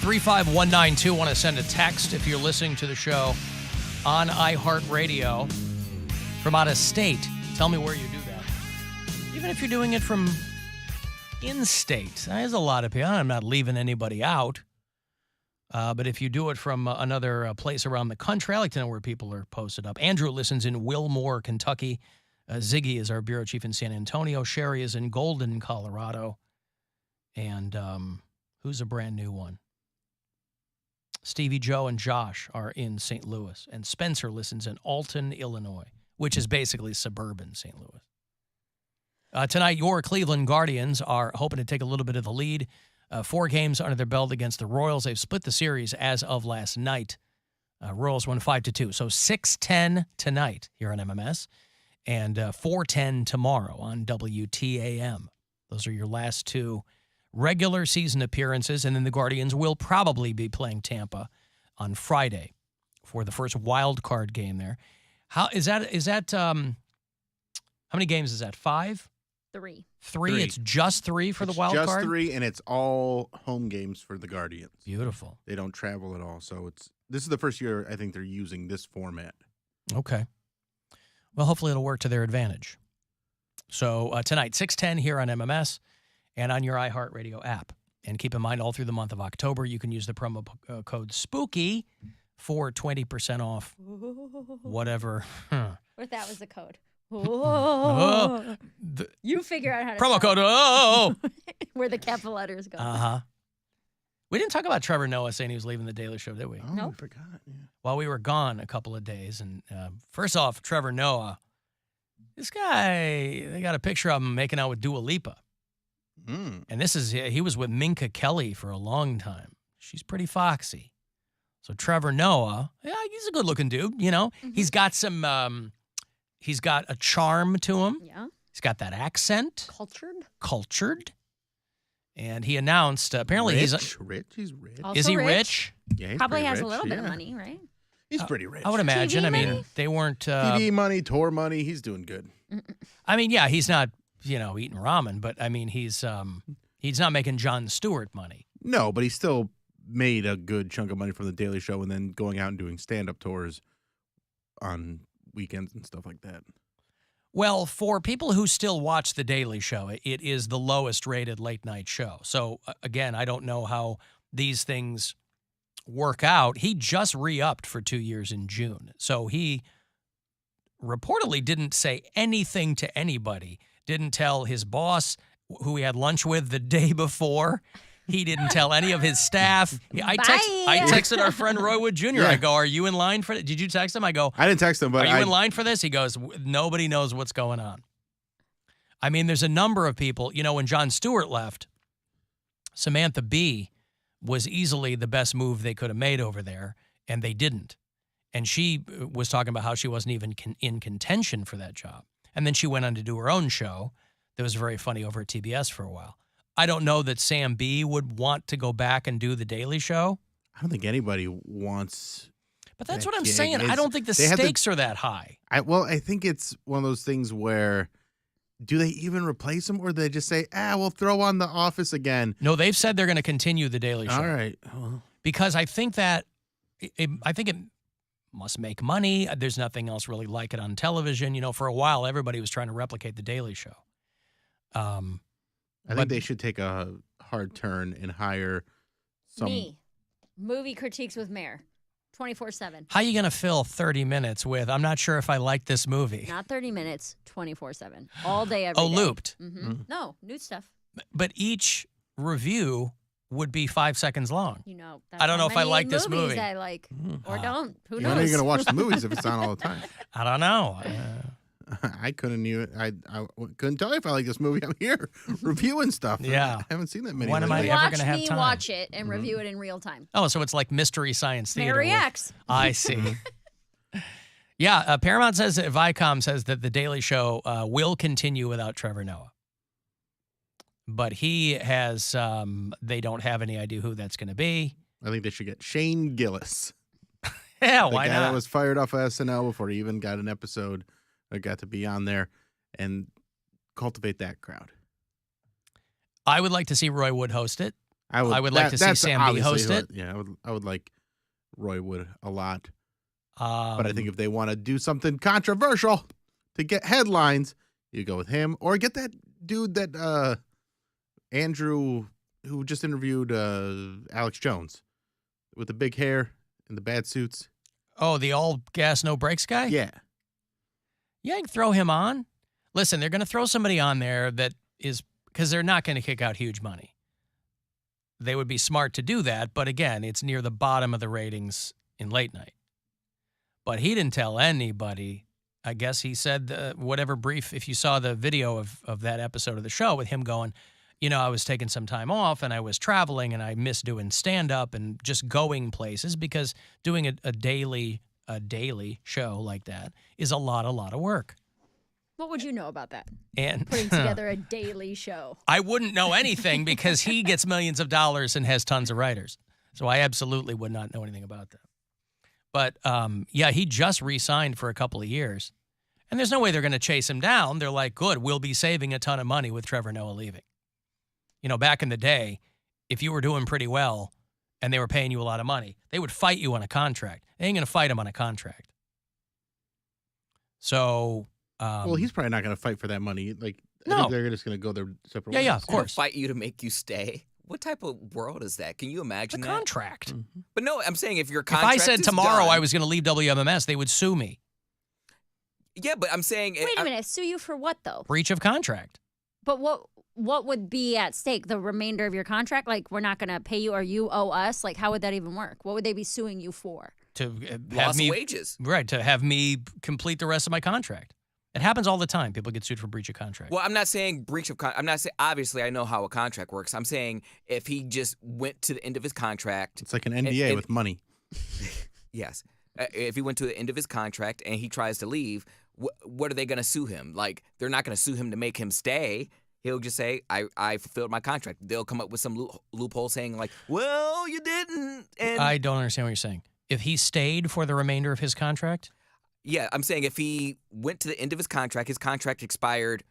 35192. Want to send a text if you're listening to the show on iHeartRadio from out of state. Tell me where you do that. Even if you're doing it from in-state. There's a lot of people. I'm not leaving anybody out. But if you do it from another place around the country, I like to know where people are posted up. Andrew listens in Wilmore, Kentucky. Ziggy is our bureau chief in San Antonio. Sherry is in Golden, Colorado. And who's a brand new one? Stevie Joe and Josh are in St. Louis. And Spencer listens in Alton, Illinois, which is basically suburban St. Louis. Tonight, your Cleveland Guardians are hoping to take a little bit of the lead. 4 games under their belt against the Royals. They've split the series as of last night. Royals won 5-2. So 6-10 tonight here on MMS and 4-10 tomorrow on WTAM. Those are your last 2 regular season appearances, and then the Guardians will probably be playing Tampa on Friday for the first wild card game there. How is that how many games is that? 5? 3. 3? It's just 3 for the wild card? Just 3, and it's all home games for the Guardians. Beautiful. They don't travel at all, so this is the first year I think they're using this format. Okay. Well, hopefully it'll work to their advantage. So tonight, 6:10 here on MMS and on your iHeartRadio app. And keep in mind, all through the month of October, you can use the promo code SPOOKY for 20% off whatever. What if that was the code? You figure out how to promo code. Where the capital letters go. Uh-huh. We didn't talk about Trevor Noah saying he was leaving the Daily Show, did we? Oh, Nope. I forgot. Yeah. While we were gone a couple of days. And first off, Trevor Noah, this guy, they got a picture of him making out with Dua Lipa. Mm. And he was with Minka Kelly for a long time. She's pretty foxy. So Trevor Noah, yeah, he's a good-looking dude, you know. Mm-hmm. He's got some, he's got a charm to him. Yeah. He's got that accent. Cultured. And he announced, apparently He's he's rich. He's rich. Also is he rich? Yeah, he's Probably pretty has rich. a little bit of Yeah. money, right? He's pretty rich. I would imagine. TV I mean, money? they weren't. TV money, tour money. He's doing good. I mean, yeah, he's not, eating ramen, but I mean, he's not making Jon Stewart money. No, but he still made a good chunk of money from the Daily Show and then going out and doing stand-up tours on weekends and stuff like that. Well, for people who still watch The Daily Show, it is the lowest rated late night show. So, again, I don't know how these things work out. He just re-upped for 2 years in June. So he reportedly didn't say anything to anybody, didn't tell his boss who he had lunch with the day before. He didn't tell any of his staff. I texted our friend Roy Wood Jr. Yeah. I go, are you in line for it? Did you text him? I go, I didn't text him, but are you in line for this? He goes, nobody knows what's going on. I mean, there's a number of people. When Jon Stewart left, Samantha Bee was easily the best move they could have made over there, and they didn't. And she was talking about how she wasn't even in contention for that job. And then she went on to do her own show that was very funny over at TBS for a while. I don't know that Sam B would want to go back and do The Daily Show. I don't think anybody wants. But that's that what I'm gig. saying. I don't think the stakes are that high. I think it's one of those things where, do they even replace him, or do they just say, we'll throw on The Office again? No, they've said they're going to continue The Daily Show. All right. Well, Because I think that it must make money. There's nothing else really like it on television. For a while, everybody was trying to replicate The Daily Show. I think they should take a hard turn and hire some. Me. Movie critiques with Mayor. 24/7. How are you going to fill 30 minutes with, I'm not sure if I like this movie? Not 30 minutes, 24/7. All day, every day. Looped. Mm-hmm. No, new stuff. But each review would be 5 seconds long. That's I don't know how if I many like this movies movie. I like or don't. Who When are knows? you going to watch the movies if it's on all the time? I don't know. I couldn't even. I couldn't tell you if I like this movie. I'm here reviewing stuff. Yeah. I haven't seen that many. When am lately. I ever Watch gonna have me time? watch it and review it in real time. Oh, so it's like Mystery Science Theater. Mary X. I see. Yeah, Paramount says that Viacom says that The Daily Show will continue without Trevor Noah. But he has, they don't have any idea who that's going to be. I think they should get Shane Gillis. Yeah, The why guy not? that was fired off of SNL before he even got an episode or got to be on there, and cultivate that crowd. I would like to see Roy Wood host it. I would like to see Sam B host it. Yeah, I would like Roy Wood a lot. But I think if they want to do something controversial to get headlines, you go with him or get that dude that Andrew who just interviewed Alex Jones with the big hair and the bad suits. Oh, the all gas, no brakes guy? Yeah. Yeah, you can throw him on. Listen, they're going to throw somebody on there that is, because they're not going to kick out huge money. They would be smart to do that, but again, it's near the bottom of the ratings in late night. But he didn't tell anybody. I guess he said whatever brief, if you saw the video of that episode of the show with him going, I was taking some time off and I was traveling and I missed doing stand-up and just going places because doing a daily show like that is a lot of work. What would you know about that? And putting together a daily show. I wouldn't know anything because he gets millions of dollars and has tons of writers. So I absolutely would not know anything about that. But, he just re-signed for a couple of years. And there's no way they're going to chase him down. They're like, good, we'll be saving a ton of money with Trevor Noah leaving. Back in the day, if you were doing pretty well and they were paying you a lot of money, they would fight you on a contract. They ain't going to fight him on a contract. So... well, he's probably not going to fight for that money. I No. think they're just going to go their separate ways. Yeah, of course. Fight you to make you stay. What type of world is that? Can you imagine The that? contract. Mm-hmm. But no, I'm saying if your If contract I said is tomorrow done, I was going to leave WMMS, they would sue me. Yeah, but I'm saying Wait a minute. Sue you for what, though? Breach of contract. But what would be at stake? The remainder of your contract? Like, we're not going to pay you or you owe us? Like, how would that even work? What would they be suing you for? To have lost me wages. Right, to have me complete the rest of my contract. It happens all the time. People get sued for breach of contract. Well, I'm not saying breach of contract. I'm not saying, obviously, I know how a contract works. I'm saying if he just went to the end of his contract. It's like an NDA with money. Yes. If he went to the end of his contract and he tries to leave, what are they going to sue him? Like, they're not going to sue him to make him stay. He'll just say, I fulfilled my contract. They'll come up with some loophole saying, like, well, you didn't. And I don't understand what you're saying. If he stayed for the remainder of his contract? Yeah, I'm saying if he went to the end of his contract expired,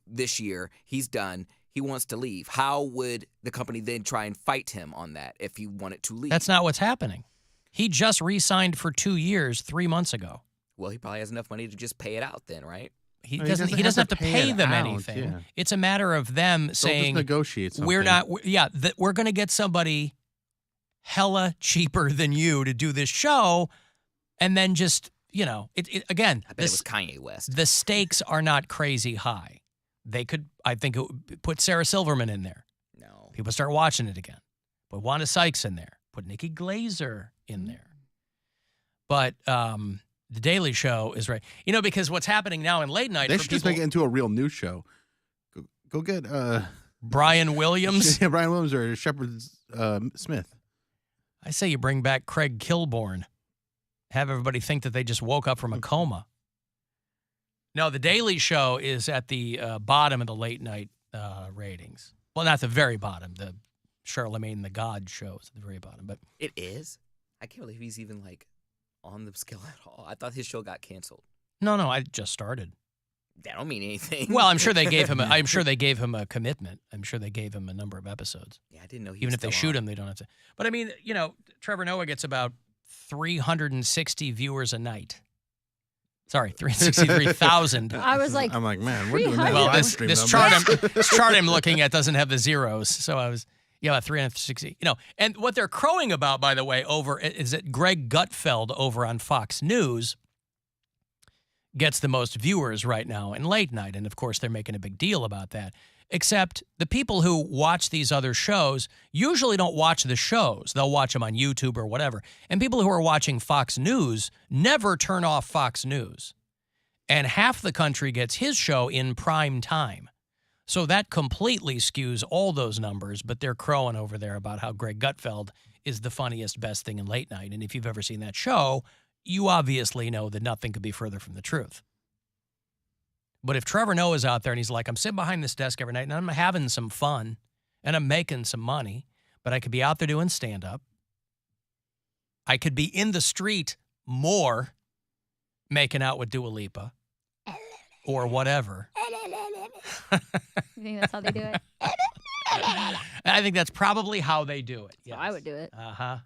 this year, he's done, he wants to leave. How would the company then try and fight him on that if he wanted to leave? That's not what's happening. He just re-signed for 2 years 3 months ago. Well, he probably has enough money to just pay it out then, right? He doesn't have to pay them anything. Yeah. It's a matter of them They'll saying, just negotiate something. we're going to get somebody hella cheaper than you to do this show, and then just, again, I bet it was Kanye West. The stakes are not crazy high. They could, I think, put Sarah Silverman in there. No. People start watching it again. Put Wanda Sykes in there. Put Nikki Glaser in there. But The Daily Show is right. Because what's happening now in late night, They for should people, just make it into a real news show. Go get Brian Williams. Brian Williams or Shepard Smith. I say you bring back Craig Kilborn. Have everybody think that they just woke up from a coma. No, The Daily Show is at the bottom of the late night ratings. Well, not the very bottom. The Charlemagne the God show is at the very bottom. But It is? I can't believe he's even, on the scale at all. I thought his show got canceled. no, I just started. That don't mean anything. Well, I'm sure they gave him. I'm sure they gave him a commitment. I'm sure they gave him a number of episodes. Yeah, I didn't know he Even was if they still shoot on. him, they don't have to. But I mean, Trevor Noah gets about 360 viewers a night. Sorry, 363,000. I was like, I'm like, man, we're doing that 300. Well, live this stream chart I'm looking at doesn't have the zeros, so I was about 360. And what they're crowing about, by the way, is that Greg Gutfeld over on Fox News gets the most viewers right now in late night, and of course they're making a big deal about that. Except the people who watch these other shows usually don't watch the shows. They'll watch them on YouTube or whatever. And people who are watching Fox News never turn off Fox News. And half the country gets his show in prime time. So that completely skews all those numbers, but they're crowing over there about how Greg Gutfeld is the funniest, best thing in late night. And if you've ever seen that show, you obviously know that nothing could be further from the truth. But if Trevor Noah's out there and he's like, I'm sitting behind this desk every night and I'm having some fun and I'm making some money, but I could be out there doing stand-up. I could be in the street more making out with Dua Lipa or whatever. you think that's how they do it? I think that's probably how they do it. Yes. I would do it. Uh-huh.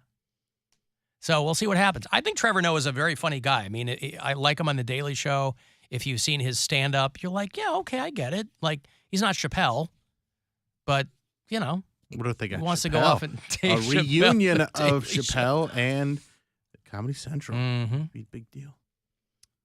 So we'll see what happens. I think Trevor Noah is a very funny guy. I mean, I like him on The Daily Show. If you've seen his stand-up, you're like, yeah, okay, I get it. Like, he's not Chappelle, but, you know, What if they got he wants Chappelle? to go off and take A reunion Chappelle, of Chappelle and Comedy Central. Mm-hmm. Be a big deal.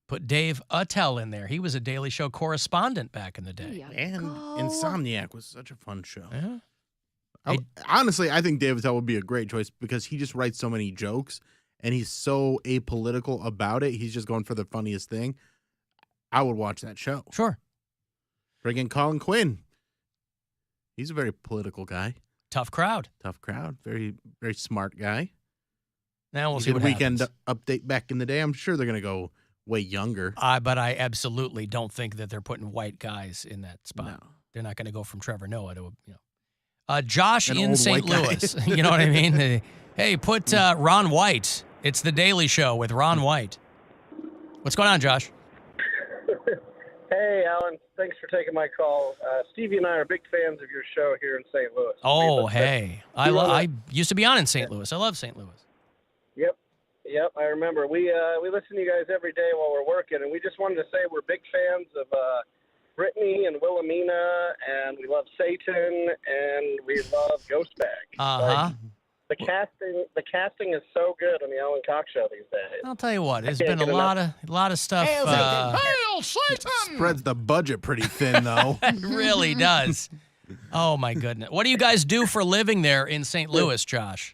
Put Dave Attell in there. He was a Daily Show correspondent back in the day. And Insomniac was such a fun show. Yeah. Honestly, I think Dave Attell would be a great choice because he just writes so many jokes and he's so apolitical about it. He's just going for the funniest thing. I would watch that show. Sure. Bring in Colin Quinn. He's a very political guy. Tough crowd. Tough crowd. Very, very smart guy. Now we'll He see did what Weekend happens. Update back in the day. I'm sure they're going to go way younger. But I absolutely don't think that they're putting white guys in that spot. No. They're not going to go from Trevor Noah to, Josh An in old St. white guy. Louis. You know what I mean? Hey, put Ron White. It's The Daily Show with Ron White. What's going on, Josh? Hey, Alan. Thanks for taking my call. Stevie and I are big fans of your show here in St. Louis. Oh, hey. I used to be on in St. Louis. I love St. Louis. Yep, I remember. We listen to you guys every day while we're working, and we just wanted to say we're big fans of Brittany and Wilhelmina, and we love Satan, and we love Ghostbag. Uh-huh. The casting is so good on the Alan Cox Show these days. I'll tell you what. There's can't been a get lot of stuff. Hail Satan! Spreads the budget pretty thin, though. It really does. Oh, my goodness. What do you guys do for a living there in St. Louis, Josh?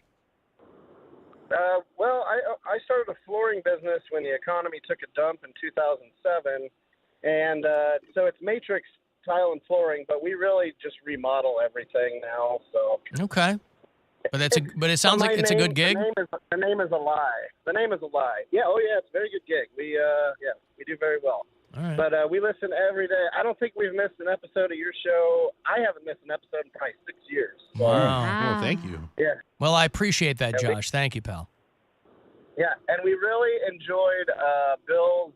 Well, I started a flooring business when the economy took a dump in 2007, and so it's matrix tile and flooring, but we really just remodel everything now. So Okay. But it sounds like it's a good gig. The name is a lie. The name is a lie. Yeah. Oh, yeah. It's a very good gig. We do very well. All right. But we listen every day. I don't think we've missed an episode of your show. I haven't missed an episode in probably 6 years. Wow. Well, thank you. Yeah. Well, I appreciate that, Josh. Thank you, pal. Yeah, and we really enjoyed Bill's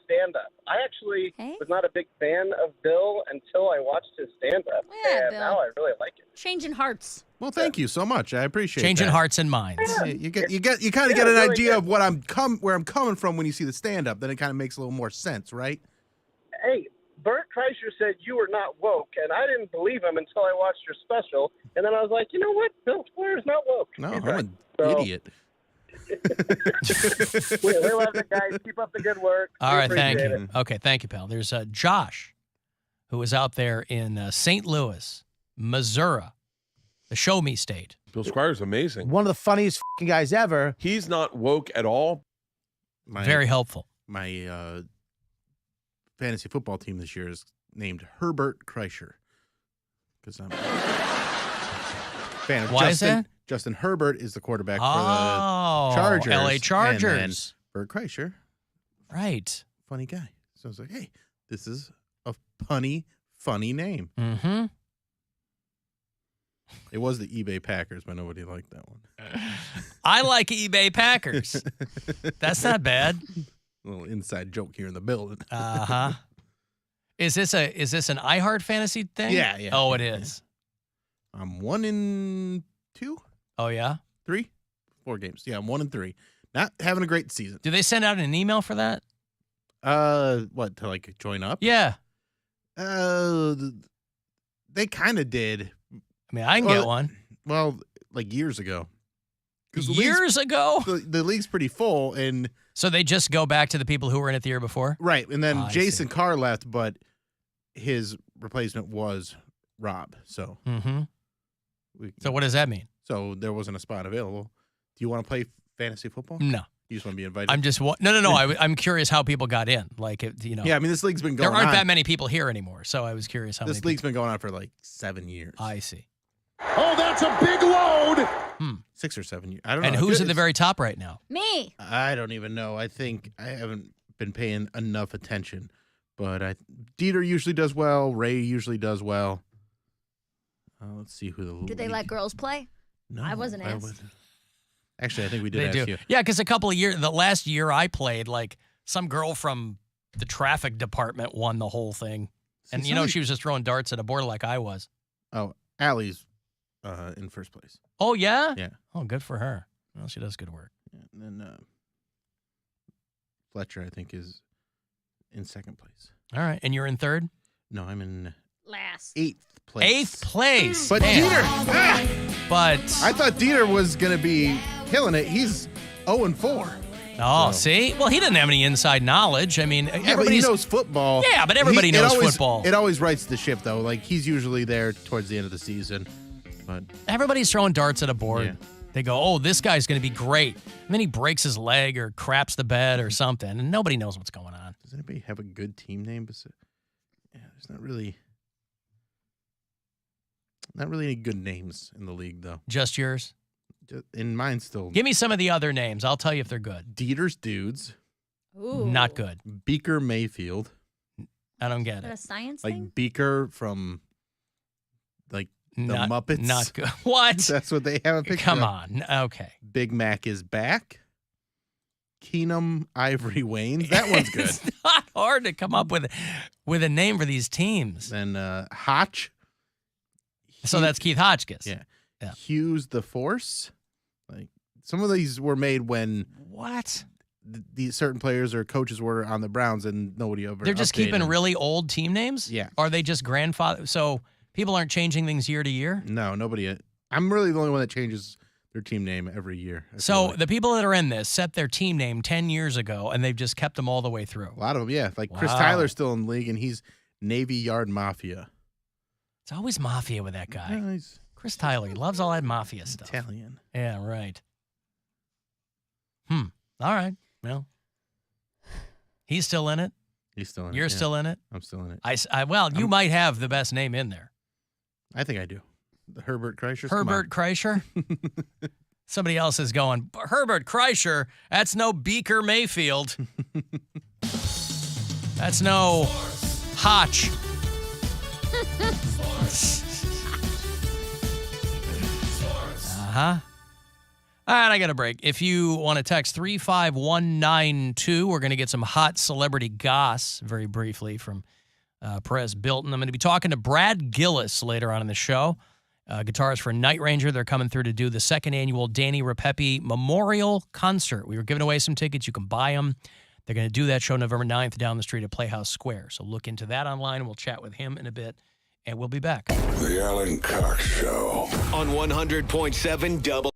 stand-up. I actually was not a big fan of Bill until I watched his stand-up, Yeah, and Bill. now I really like it. Changing hearts. Well, thank you so much. I appreciate Changing that. hearts and minds. You kind of get an really idea good. of where I'm coming from when you see the stand up. Then it kind of makes a little more sense, right? Hey, Bert Kreischer said you were not woke, and I didn't believe him until I watched your special, and then I was like, you know what? Bill Squire's not woke. No, He's I'm right. an So, idiot. we love the guys. Keep up the good work. All We right, thank appreciate you. it. Okay, thank you, pal. There's Josh, who is out there in St. Louis, Missouri, the show me state. Bill Squire's amazing. One of the funniest guys ever. He's not woke at all. Very helpful. My fantasy football team this year is named Herbert Kreischer because I'm a fan of Why is that? Justin Herbert is the quarterback Oh, for the Chargers. LA Chargers. And then Bert Kreischer, Right. funny guy. So I was like, hey, this is a funny name. Mm-hmm. It was the eBay Packers, but nobody liked that one. I like eBay Packers. That's not bad. Little inside joke here in the building. Uh-huh. Is this an iHeart fantasy thing? Yeah. Oh, it is. I'm 1-2, Oh, yeah? 3, 4 games. Yeah, I'm 1-3. Not having a great season. Do they send out an email for that? What, to like join up? Yeah. They kind of did. I mean, I can get one. Well, like years ago. 'Cause the Years ago? the league's pretty full, and So they just go back to the people who were in it the year before? right, and then I Jason see. Carr left, but his replacement was Rob. So Mm-hmm. So what does that mean? So there wasn't a spot available. Do you want to play fantasy football? No. You just want to be invited? I'm just no. I'm curious how people got in. Like, Yeah, I mean, this league's been going there aren't on. that many people here anymore. So I was curious how This many league's been going on for like 7 years. I see. Oh, that's a big load. 6 or 7 years. I don't know. And who's at the very top right now? Me. I don't even know. I think I haven't been paying enough attention. But Dieter usually does well. Ray usually does well. Let's see who the Do they let girls play? No, I wasn't asked. wouldn't. Actually, I think we did They ask do. you. Yeah, because a couple of years, the last year I played, like some girl from the traffic department won the whole thing. And, See, she was just throwing darts at a board like I was. Oh, Allie's in first place. Oh, yeah? Yeah. Oh, good for her. Well, she does good work. Yeah, and then Fletcher, I think, is in second place. All right. And you're in third? No, I'm in Last. 8th place. 8th place. But Man. Dieter, But I thought Dieter was going to be killing it. He's 0-4. oh, So- see? Well, he doesn't have any inside knowledge. I mean, Yeah, but he everybody's knows football. Yeah, but everybody knows football. It always rights the ship, though. Like, he's usually there towards the end of the season. But everybody's throwing darts at a board. Yeah. They go, "Oh, this guy's going to be great." And then he breaks his leg or craps the bed or something, and nobody knows what's going on. does anybody have a good team name? Yeah, there's not really any good names in the league, though. Just yours? In mine, still. Give me some of the other names. I'll tell you if they're good. Dieter's Dudes. Ooh. Not good. Beaker Mayfield. I don't get Is that a it. science Like thing? Beaker from, like, the Not, Muppets. Not good. What? That's what they have a picture Come of. on. Okay. Big Mac is back. Keenum Ivory Waynes. That one's good. It's not hard to come up with a name for these teams. Then Hotch. So that's Keith Hotchkiss. Yeah. Yeah. Hughes the Force. Like, some of these were made when What? these certain players or coaches were on the Browns and nobody ever They're just updated keeping them. really old team names? Yeah. Are they just grandfather? So people aren't changing things year to year? No, nobody. I'm really the only one that changes their team name every year. I feel So like. the people that are in this set their team name 10 years ago, and they've just kept them all the way through. A lot of them, yeah. Like Chris Wow. Tyler's still in the league, and he's Navy Yard Mafia. It's always mafia with that guy. No, he's Chris Tyler, he loves all that mafia stuff. Italian. Yeah, right. All right. Well, he's still in it. He's still in it. You're yeah. still in it. I'm still in it. Well, you might have the best name in there. I think I do. The Herbert Kreischer. Herbert Kreischer. Somebody else is going, Herbert Kreischer, that's no Beaker Mayfield. That's no Hotch. Uh-huh. All right, I got a break. If you want to text 35192, we're going to get some hot celebrity goss very briefly from Perez Bilton. I'm going to be talking to Brad Gillis later on in the show. Guitarist for Night Ranger. They're coming through to do the second annual Danny Repepe Memorial Concert. We were giving away some tickets. You can buy them. They're going to do that show November 9th down the street at Playhouse Square. So look into that online. We'll chat with him in a bit, and we'll be back. The Alan Cox Show. On 100.7 Double.